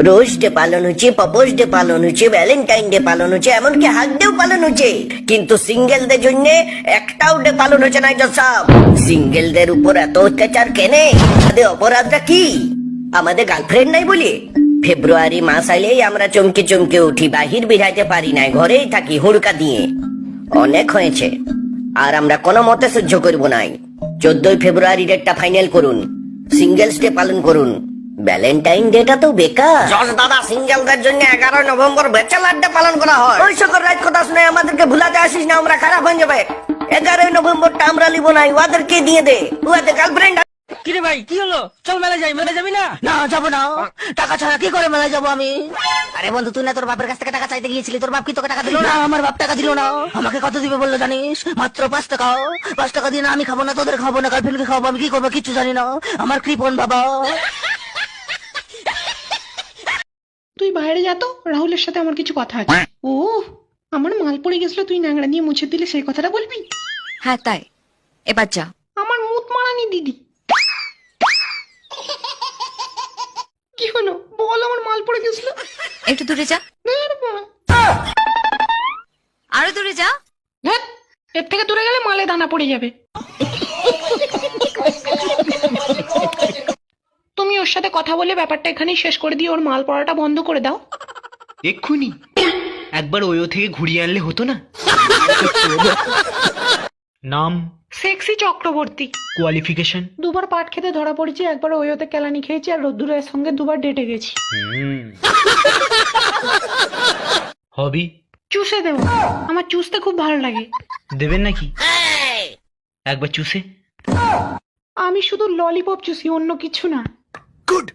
Rose day পালন হচ্ছে, propose day পালন হচ্ছে, ভ্যালেন্টাইন ডে পালন হচ্ছে, এমনকি হাগ ডেও পালন হচ্ছে, কিন্তু সিঙ্গেলদের জন্য একটাও ডে পালন হচ্ছে না। সব সিঙ্গেলদের উপর এত অত্যাচার কেনে? আমাদের অপরাধটা কি? আমাদের গার্লফ্রেন্ড নাই বলি? ফেব্রুয়ারি মাস আইলেই আমরা চমকে চমকে উঠি, বাহির বেরাইতে পারি না, ঘরেই থাকি হুড়কা দিয়ে। অনেক হয়েছে, আর আমরা কোনো মতে সহ্য করব নাই। 14ই ফেব্রুয়ারি ডেটটা ফাইনাল করুন, সিঙ্গেলস ডে পালন করুন। ভ্যালেন্টাইন ডেটা তো বেকার। জজ দাদা, সিঙ্গেলদের জন্য 11 নভেম্বর ব্যাচেলার ডে পালন করা হয়। ওই সকল রাত কথা শুনে আমাদেরকে ভুলাতে আসিস না, আমরা খারাপ হয়ে যাবে। 11 নভেম্বরটা আমরা লিব নাই, ওদেরকে দিয়ে দে, ওদের গার্লফ্রেন্ড। কিরে ভাই, কি হলো? চল মেলা যাই। মেলা যাবি না? না যাবো না, টাকা ছাড়া কি করে মেলায় যাবো আমি? আরে বন্ধু, তুই না তোর বাপের কাছ থেকে টাকা চাইতে গিয়েছিলি, তোর বাপ কি তোকে টাকা দিল না? আমার বাপ টাকা দিল না। আমাকে কত দিবে বললো জানিস? মাত্র 5 টাকা। 5 টাকা দিয়ে না আমি খাবো না, তোদের খাবো না, গার্লফ্রেন্ডকে খাবো, আমি কি করবো কিচ্ছু জানি না। আমার কৃপন বাবা। তুই বাইরে যা তো, রাহুলের সাথে আমার কিছু কথা আছে। ও, আমার মাল পড়ে গেছিল, তুই ন্যাংড়া দিয়ে মুছে দিলে সেই কথাটা বলবি? হ্যাঁ তাই, এবার যা। আমার মুত মারানি দিদি। কি হলো বল, আমার মাল পড়ে গেছিল। একটু দূরে যা, আরো দূরে যা। ধ্যাৎ, এর থেকে দূরে গেলে মালে দানা পড়ে যাবে। তুমি ওর সাথে কথা বলে ব্যাপারটা এখানেই শেষ করে দিয়ে ওর মাল পড়াটা বন্ধ করে দাও। এক্ষুনি? একবার ওয়ো থেকে ঘুরিয়ে আনলে হতো না? নাম? সেক্সি চক্রবর্তী। কোয়ালিফিকেশন? 2বার পাট খেতে ধরা পড়েছি, একবার ওয়োতে কেলানি খেয়েছি, আর রোদ্দুরের সঙ্গে 2বার ডেটে গেছি। হবি? চুষে দেবো, আমার চুষতে খুব ভালো লাগে। দেবেন নাকি একবার চুষে? আমি শুধু ললিপপ চুষি, অন্য কিছু না। গুড।